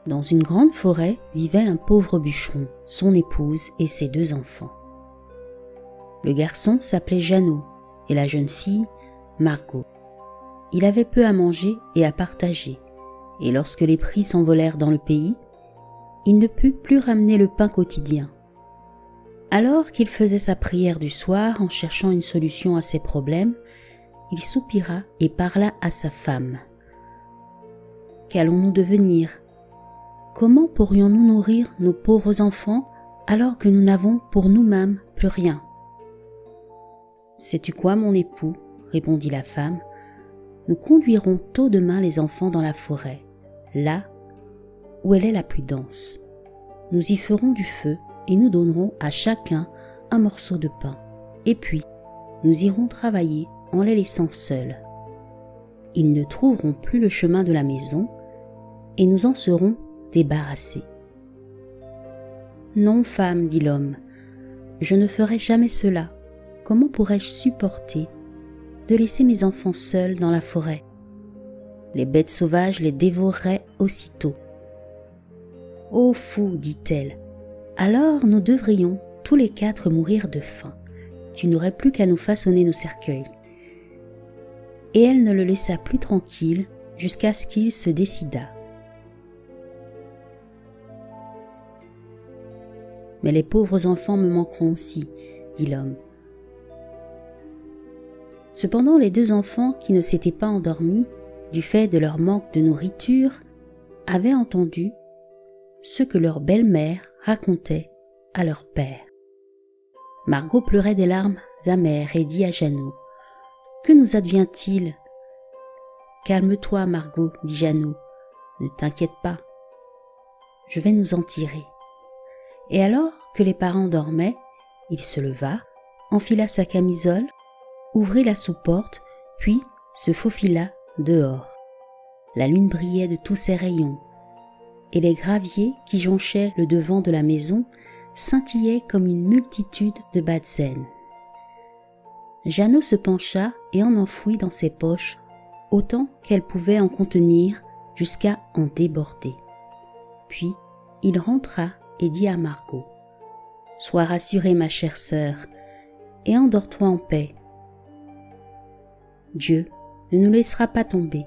Dans une grande forêt vivait un pauvre bûcheron, son épouse et ses 2 enfants. Le garçon s'appelait Jeannot et la jeune fille Margot. Il avait peu à manger et à partager, et lorsque les prix s'envolèrent dans le pays, il ne put plus ramener le pain quotidien. Alors qu'il faisait sa prière du soir en cherchant une solution à ses problèmes, il soupira et parla à sa femme. « Qu'allons-nous devenir ? Comment pourrions-nous nourrir nos pauvres enfants alors que nous n'avons pour nous-mêmes plus rien ?»« Sais-tu quoi, mon époux ?» répondit la femme. « Nous conduirons tôt demain les enfants dans la forêt, là où elle est la plus dense. Nous y ferons du feu et nous donnerons à chacun un morceau de pain. Et puis, nous irons travailler en les laissant seuls. Ils ne trouveront plus le chemin de la maison et nous en serons débarrassés. »« Non, femme, dit l'homme, je ne ferai jamais cela. Comment pourrais-je supporter de laisser mes enfants seuls dans la forêt? Les bêtes sauvages les dévoreraient aussitôt. »« Ô fou, dit-elle, alors nous devrions tous les 4 mourir de faim. Tu n'aurais plus qu'à nous façonner nos cercueils. » Et elle ne le laissa plus tranquille jusqu'à ce qu'il se décidât. « Mais les pauvres enfants me manqueront aussi, dit l'homme. » Cependant, les 2 enfants qui ne s'étaient pas endormis du fait de leur manque de nourriture avaient entendu ce que leur belle-mère racontait à leur père. Margot pleurait des larmes amères et dit à Jeannot: « Que nous advient-il ?»« Calme-toi, Margot, dit Jeannot, ne t'inquiète pas, je vais nous en tirer. » Et alors que les parents dormaient, il se leva, enfila sa camisole, ouvrit la sous-porte, puis se faufila dehors. La lune brillait de tous ses rayons, et les graviers qui jonchaient le devant de la maison scintillaient comme une multitude de badzènes. Jeannot se pencha et en enfouit dans ses poches autant qu'elle pouvait en contenir jusqu'à en déborder. Puis il rentra et dit à Margot: « Sois rassurée, ma chère sœur, et endors-toi en paix. Dieu ne nous laissera pas tomber. »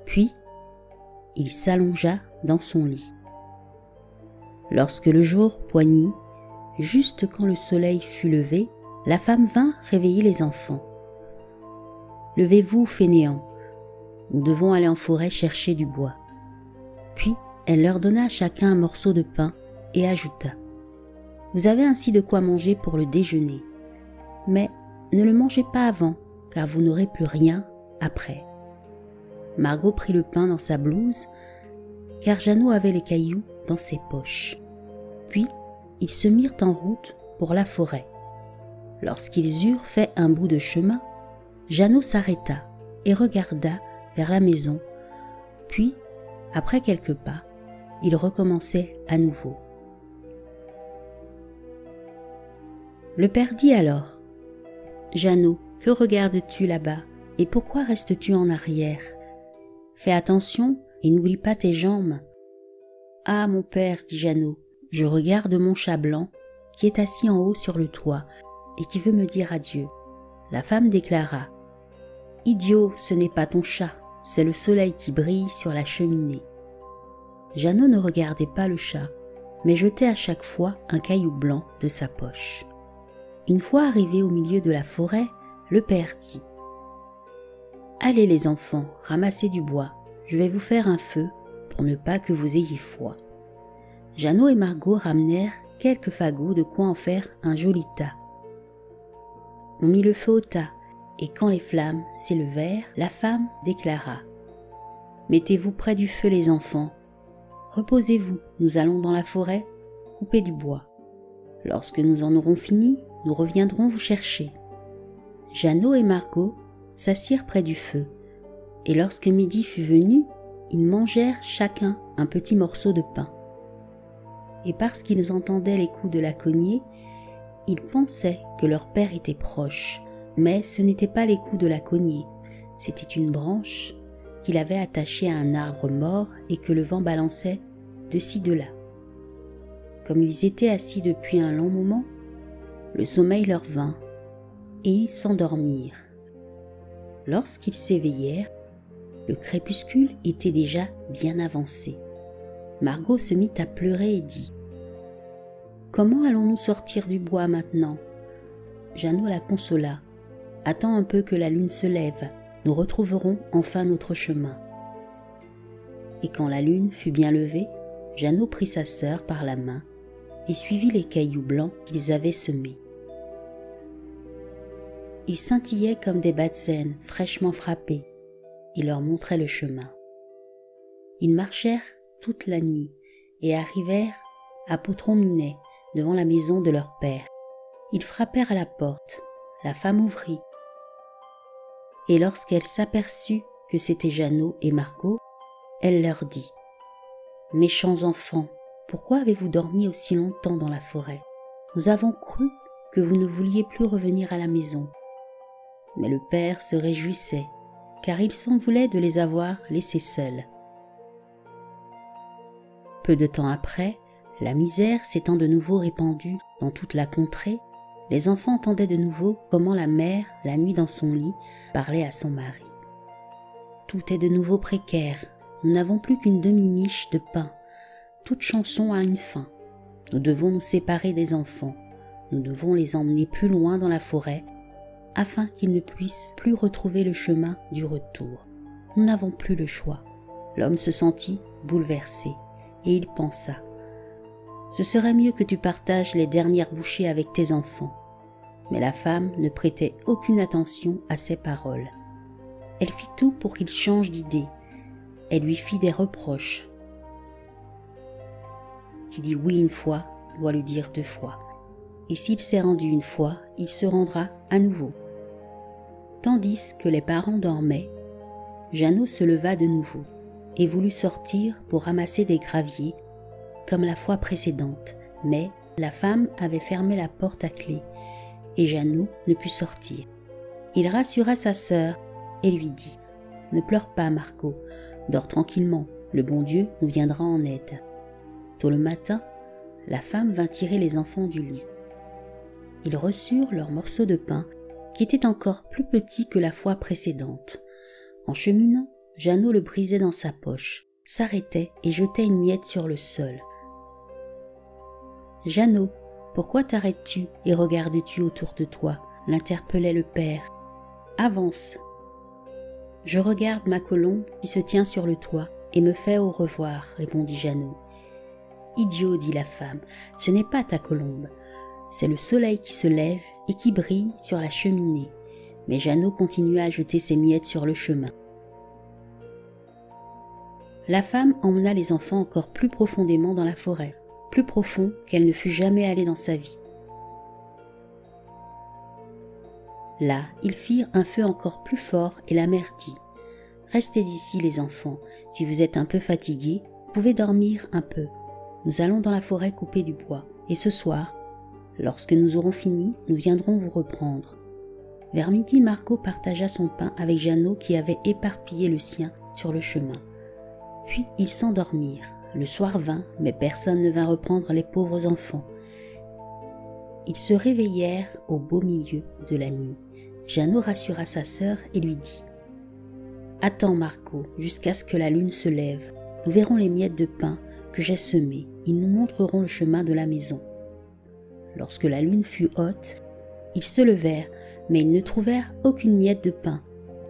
Puis il s'allongea dans son lit. Lorsque le jour poignit, juste quand le soleil fut levé, la femme vint réveiller les enfants. « Levez-vous, fainéants, nous devons aller en forêt chercher du bois. » Puis elle leur donna à chacun un morceau de pain et ajouta: « Vous avez ainsi de quoi manger pour le déjeuner, mais ne le mangez pas avant, car vous n'aurez plus rien après. » Margot prit le pain dans sa blouse, car Jeannot avait les cailloux dans ses poches. Puis ils se mirent en route pour la forêt. Lorsqu'ils eurent fait un bout de chemin, Jeannot s'arrêta et regarda vers la maison, puis, après quelques pas, il recommençait à nouveau. Le père dit alors: « Jeannot, que regardes-tu là-bas et pourquoi restes-tu en arrière? Fais attention et n'oublie pas tes jambes. »« Ah, mon père, dit Jeannot, je regarde mon chat blanc qui est assis en haut sur le toit et qui veut me dire adieu. » La femme déclara: « Idiot, ce n'est pas ton chat, c'est le soleil qui brille sur la cheminée. » Jeannot ne regardait pas le chat, mais jetait à chaque fois un caillou blanc de sa poche. Une fois arrivé au milieu de la forêt, le père dit: « Allez les enfants, ramassez du bois, je vais vous faire un feu pour ne pas que vous ayez froid. » Jeannot et Margot ramenèrent quelques fagots de quoi en faire un joli tas. On mit le feu au tas Et quand les flammes s'élevèrent, la femme déclara : « Mettez-vous près du feu, les enfants. Reposez-vous, nous allons dans la forêt couper du bois. Lorsque nous en aurons fini, nous reviendrons vous chercher. » Jeannot et Margot s'assirent près du feu, et lorsque midi fut venu, ils mangèrent chacun un petit morceau de pain. Et parce qu'ils entendaient les coups de la cognée, ils pensaient que leur père était proche, mais ce n'étaient pas les coups de la cognée, c'était une branche qu'il avait attachée à un arbre mort et que le vent balançait de ci de là. Comme ils étaient assis depuis un long moment, le sommeil leur vint et ils s'endormirent. Lorsqu'ils s'éveillèrent, le crépuscule était déjà bien avancé. Margot se mit à pleurer et dit : « Comment allons-nous sortir du bois maintenant ?» Jeannot la consola : « Attends un peu que la lune se lève, nous retrouverons enfin notre chemin. » Et quand la lune fut bien levée, Jeannot prit sa sœur par la main et suivit les cailloux blancs qu'ils avaient semés. Ils scintillaient comme des badzènes fraîchement frappés et leur montraient le chemin. Ils marchèrent toute la nuit et arrivèrent à Poutron-Minet, devant la maison de leur père. Ils frappèrent à la porte. La femme ouvrit. Et lorsqu'elle s'aperçut que c'étaient Jeannot et Margot, elle leur dit : « Méchants enfants, pourquoi avez-vous dormi aussi longtemps dans la forêt ? Nous avons cru que vous ne vouliez plus revenir à la maison. » Mais le père se réjouissait, car il s'en voulait de les avoir laissés seuls. Peu de temps après, la misère s'étant de nouveau répandue dans toute la contrée, les enfants entendaient de nouveau comment la mère, la nuit dans son lit, parlait à son mari. « Tout est de nouveau précaire, nous n'avons plus qu'une demi-miche de pain. Toute chanson a une fin. Nous devons nous séparer des enfants. Nous devons les emmener plus loin dans la forêt, afin qu'ils ne puissent plus retrouver le chemin du retour. Nous n'avons plus le choix. » L'homme se sentit bouleversé, et il pensa : « Ce serait mieux que tu partages les dernières bouchées avec tes enfants. » Mais la femme ne prêtait aucune attention à ses paroles. Elle fit tout pour qu'il change d'idée. Elle lui fit des reproches. Qui dit oui une fois, doit le dire 2 fois. Et s'il s'est rendu une fois, il se rendra à nouveau. Tandis que les parents dormaient, Jeannot se leva de nouveau et voulut sortir pour ramasser des graviers comme la fois précédente, mais la femme avait fermé la porte à clé et Jeannot ne put sortir. Il rassura sa sœur et lui dit : « Ne pleure pas, Margot, dors tranquillement, le bon Dieu nous viendra en aide. » Tôt le matin, la femme vint tirer les enfants du lit. Ils reçurent leur morceau de pain qui était encore plus petit que la fois précédente. En cheminant, Jeannot le brisait dans sa poche, s'arrêtait et jetait une miette sur le sol. « Jeannot, pourquoi t'arrêtes-tu et regardes-tu autour de toi ?» l'interpellait le père. « Avance !»« Je regarde ma colombe qui se tient sur le toit et me fait au revoir, » répondit Jeannot. « Idiot, dit la femme, ce n'est pas ta colombe, c'est le soleil qui se lève et qui brille sur la cheminée. » Mais Jeannot continua à jeter ses miettes sur le chemin. La femme emmena les enfants encore plus profondément dans la forêt, plus profond qu'elle ne fût jamais allée dans sa vie. Là, ils firent un feu encore plus fort et la mère dit : « Restez ici les enfants, si vous êtes un peu fatigués, vous pouvez dormir un peu. Nous allons dans la forêt couper du bois, et ce soir, lorsque nous aurons fini, nous viendrons vous reprendre. » Vers midi, Margot partagea son pain avec Jeannot qui avait éparpillé le sien sur le chemin. Puis ils s'endormirent. Le soir vint, mais personne ne vint reprendre les pauvres enfants. Ils se réveillèrent au beau milieu de la nuit. Jeannot rassura sa sœur et lui dit : « Attends, Margot, jusqu'à ce que la lune se lève. Nous verrons les miettes de pain que j'ai semées. Ils nous montreront le chemin de la maison. » Lorsque la lune fut haute, ils se levèrent, mais ils ne trouvèrent aucune miette de pain,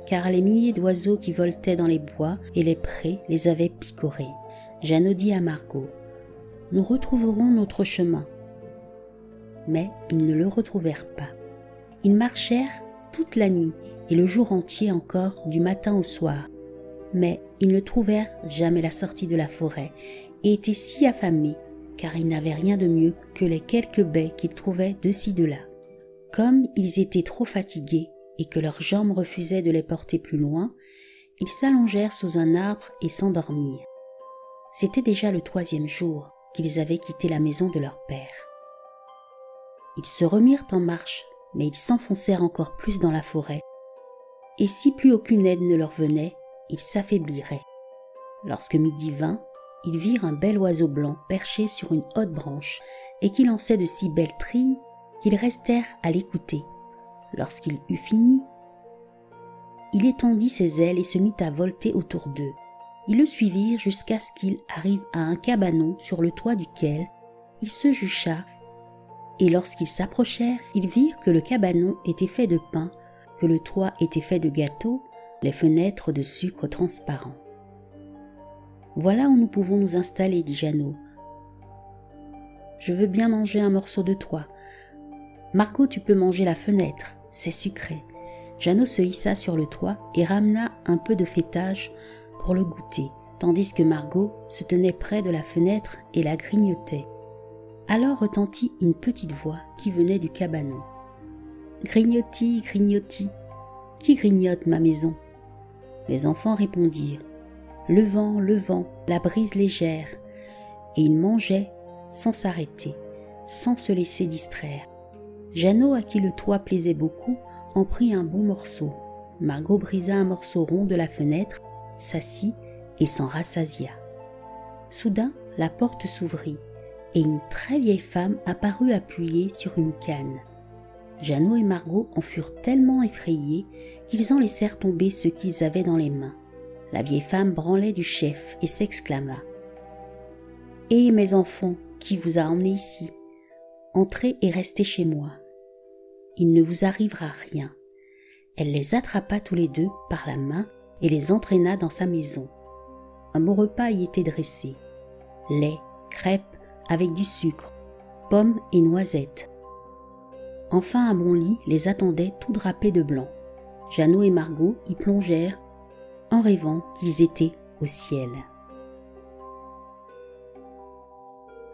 car les milliers d'oiseaux qui voletaient dans les bois et les prés les avaient picorés. Jeannot dit à Margot : « Nous retrouverons notre chemin. » Mais ils ne le retrouvèrent pas. Ils marchèrent toute la nuit et le jour entier encore, du matin au soir. Mais ils ne trouvèrent jamais la sortie de la forêt et étaient si affamés, car ils n'avaient rien de mieux que les quelques baies qu'ils trouvaient de ci de là. Comme ils étaient trop fatigués et que leurs jambes refusaient de les porter plus loin, ils s'allongèrent sous un arbre et s'endormirent. C'était déjà le 3e jour qu'ils avaient quitté la maison de leur père. Ils se remirent en marche, mais ils s'enfoncèrent encore plus dans la forêt. Et si plus aucune aide ne leur venait, ils s'affaibliraient. Lorsque midi vint, ils virent un bel oiseau blanc perché sur une haute branche et qui lançait de si belles trilles qu'ils restèrent à l'écouter. Lorsqu'il eut fini, il étendit ses ailes et se mit à volter autour d'eux. Ils le suivirent jusqu'à ce qu'il arrive à un cabanon sur le toit duquel il se jucha, et lorsqu'ils s'approchèrent, ils virent que le cabanon était fait de pain, que le toit était fait de gâteaux, les fenêtres de sucre transparent. « Voilà où nous pouvons nous installer, dit Jeannot. Je veux bien manger un morceau de toit. Margot, tu peux manger la fenêtre, c'est sucré. » Jeannot se hissa sur le toit et ramena un peu de faitage pour le goûter, tandis que Margot se tenait près de la fenêtre et la grignotait. Alors retentit une petite voix qui venait du cabanon. « Grignoti, grignoti, qui grignote ma maison ?» Les enfants répondirent « Le vent, la brise légère », et ils mangeaient sans s'arrêter, sans se laisser distraire. Jeannot, à qui le toit plaisait beaucoup, en prit un bon morceau. Margot brisa un morceau rond de la fenêtre, s'assit et s'en rassasia. Soudain, la porte s'ouvrit et une très vieille femme apparut appuyée sur une canne. Jeannot et Margot en furent tellement effrayés qu'ils en laissèrent tomber ce qu'ils avaient dans les mains. La vieille femme branlait du chef et s'exclama « Eh mes enfants, qui vous a emmenés ici? Entrez et restez chez moi. Il ne vous arrivera rien. » Elle les attrapa tous les deux par la main et les entraîna dans sa maison. Un bon repas y était dressé. Lait, crêpes avec du sucre, pommes et noisettes. Enfin un bon lit les attendait tout drapés de blanc. Jeannot et Margot y plongèrent en rêvant qu'ils étaient au ciel.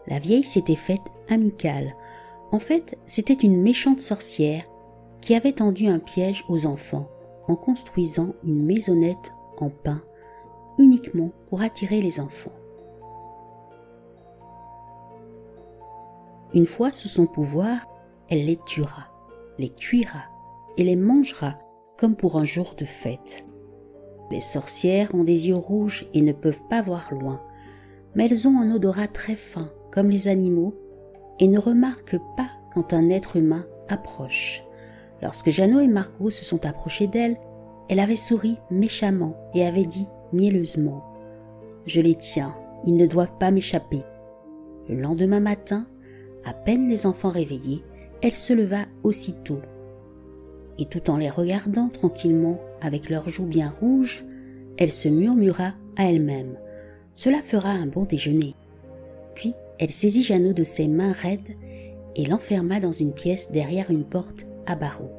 La vieille s'était faite amicale. En fait, c'était une méchante sorcière qui avait tendu un piège aux enfants en construisant une maisonnette en pin uniquement pour attirer les enfants. Une fois sous son pouvoir, elle les tuera, les cuira et les mangera comme pour un jour de fête. Les sorcières ont des yeux rouges et ne peuvent pas voir loin, mais elles ont un odorat très fin comme les animaux et ne remarquent pas quand un être humain approche. Lorsque Jeannot et Margot se sont approchés d'elle, elle avait souri méchamment et avait dit mielleusement « Je les tiens, ils ne doivent pas m'échapper. » Le lendemain matin, à peine les enfants réveillés, elle se leva aussitôt. Et tout en les regardant tranquillement avec leurs joues bien rouges, elle se murmura à elle-même « Cela fera un bon déjeuner. » Puis elle saisit Jeannot de ses mains raides et l'enferma dans une pièce derrière une porte à barreaux.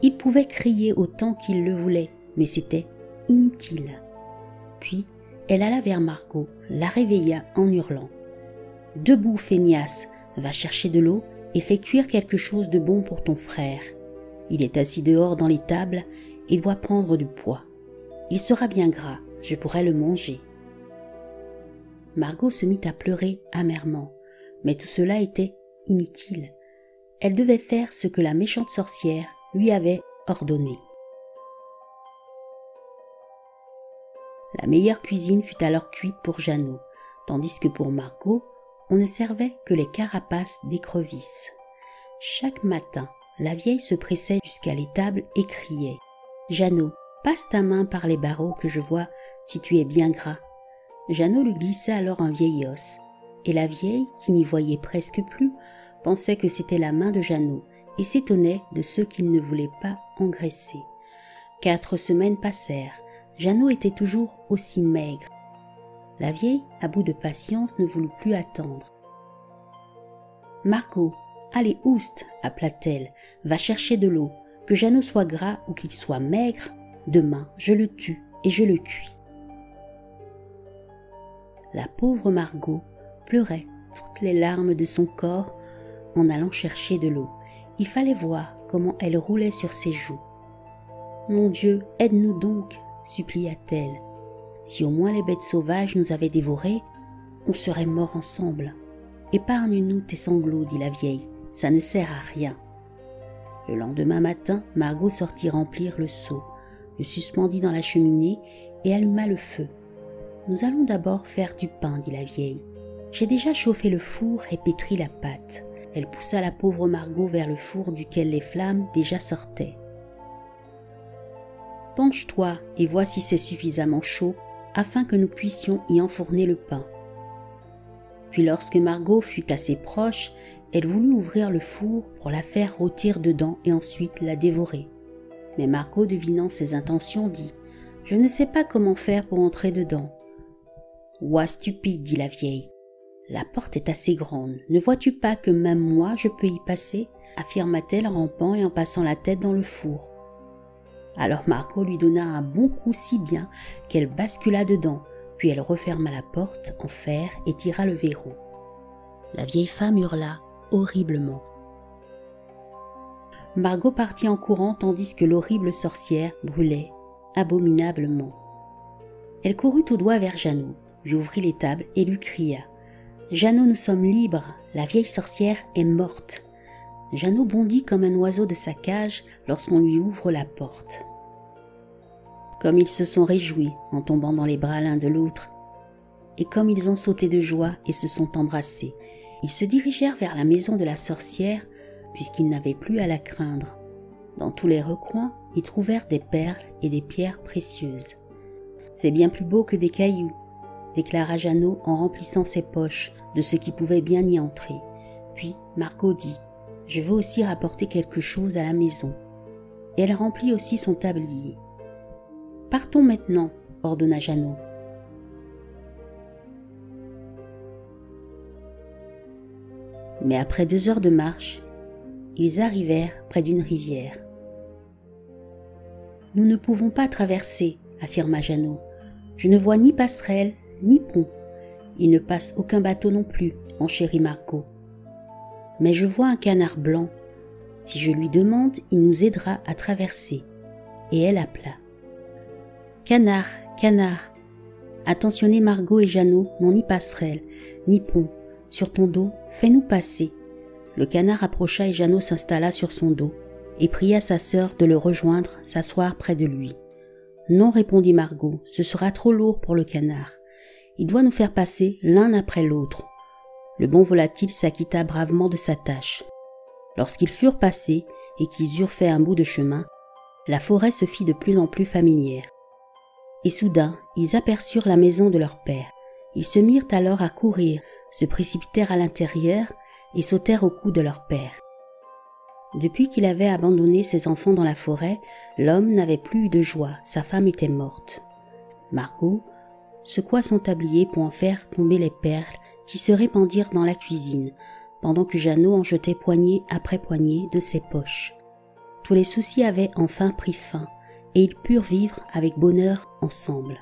Il pouvait crier autant qu'il le voulait, mais c'était inutile. Puis elle alla vers Margot, la réveilla en hurlant « Debout, feignasse, va chercher de l'eau et fais cuire quelque chose de bon pour ton frère. Il est assis dehors dans l'étable et doit prendre du poids. Il sera bien gras, je pourrai le manger. » Margot se mit à pleurer amèrement, mais tout cela était inutile. Elle devait faire ce que la méchante sorcière lui avait ordonné. La meilleure cuisine fut alors cuite pour Jeannot, tandis que pour Margot, on ne servait que les carapaces d'écrevisses. Chaque matin, la vieille se pressait jusqu'à l'étable et criait « Jeannot, passe ta main par les barreaux que je vois si tu es bien gras. » Jeannot lui glissait alors un vieil os, et la vieille, qui n'y voyait presque plus, pensait que c'était la main de Jeannot et s'étonnait de ceux qu'il ne voulait pas engraisser. 4 semaines passèrent, Jeannot était toujours aussi maigre. La vieille, à bout de patience, ne voulut plus attendre. « Margot, allez, ouste, appela-t-elle, va chercher de l'eau, Que Jeannot soit gras ou qu'il soit maigre, demain je le tue et je le cuis. » La pauvre Margot pleurait toutes les larmes de son corps en allant chercher de l'eau. Il fallait voir comment elle roulait sur ses joues. « Mon Dieu, aide-nous donc, » supplia-t-elle. « Si au moins les bêtes sauvages nous avaient dévorés, on serait morts ensemble. Épargne-nous tes sanglots, dit la vieille, ça ne sert à rien. » Le lendemain matin, Margot sortit remplir le seau, le suspendit dans la cheminée et alluma le feu. « Nous allons d'abord faire du pain, dit la vieille. J'ai déjà chauffé le four et pétri la pâte. » Elle poussa la pauvre Margot vers le four duquel les flammes déjà sortaient. « Penche-toi et vois si c'est suffisamment chaud afin que nous puissions y enfourner le pain. » Puis lorsque Margot fut assez proche, elle voulut ouvrir le four pour la faire rôtir dedans et ensuite la dévorer. Mais Margot, devinant ses intentions, dit « Je ne sais pas comment faire pour entrer dedans. »« Ouah, stupide, dit la vieille. La porte est assez grande, ne vois-tu pas que même moi je peux y passer ?» affirma-t-elle en rampant et en passant la tête dans le four. Alors Margot lui donna un bon coup si bien qu'elle bascula dedans, puis elle referma la porte en fer et tira le verrou. La vieille femme hurla horriblement. Margot partit en courant tandis que l'horrible sorcière brûlait abominablement. Elle courut tout droit vers Jeannot, lui ouvrit les tables et lui cria « Jeannot, nous sommes libres, la vieille sorcière est morte. » Jeannot bondit comme un oiseau de sa cage lorsqu'on lui ouvre la porte. Comme ils se sont réjouis en tombant dans les bras l'un de l'autre, et comme ils ont sauté de joie et se sont embrassés, ils se dirigèrent vers la maison de la sorcière puisqu'ils n'avaient plus à la craindre. Dans tous les recoins, ils trouvèrent des perles et des pierres précieuses. « C'est bien plus beau que des cailloux, » déclara Jeannot en remplissant ses poches de ce qui pouvait bien y entrer. Puis Margot dit « Je veux aussi rapporter quelque chose à la maison. » Et elle remplit aussi son tablier. « Partons maintenant, » ordonna Jeannot. Mais après 2 heures de marche, ils arrivèrent près d'une rivière. « Nous ne pouvons pas traverser, » affirma Jeannot. « Je ne vois ni passerelle, ni pont. Il ne passe aucun bateau non plus, renchérit Margot. Mais je vois un canard blanc. Si je lui demande, il nous aidera à traverser. » Et elle appela. « Canard, canard !» Attentionnez Margot et Jeannot n'ont ni passerelle, ni pont. Sur ton dos, fais-nous passer. Le canard approcha et Jeannot s'installa sur son dos et pria sa sœur de le rejoindre, s'asseoir près de lui. « Non, répondit Margot, ce sera trop lourd pour le canard. Il doit nous faire passer l'un après l'autre. » Le bon volatile s'acquitta bravement de sa tâche. Lorsqu'ils furent passés et qu'ils eurent fait un bout de chemin, la forêt se fit de plus en plus familière. Et soudain, ils aperçurent la maison de leur père. Ils se mirent alors à courir, se précipitèrent à l'intérieur et sautèrent au cou de leur père. Depuis qu'il avait abandonné ses enfants dans la forêt, l'homme n'avait plus eu de joie, sa femme était morte. Margot secoua son tablier pour en faire tomber les perles qui se répandirent dans la cuisine, pendant que Jeannot en jetait poignée après poignée de ses poches. Tous les soucis avaient enfin pris fin, et ils purent vivre avec bonheur ensemble.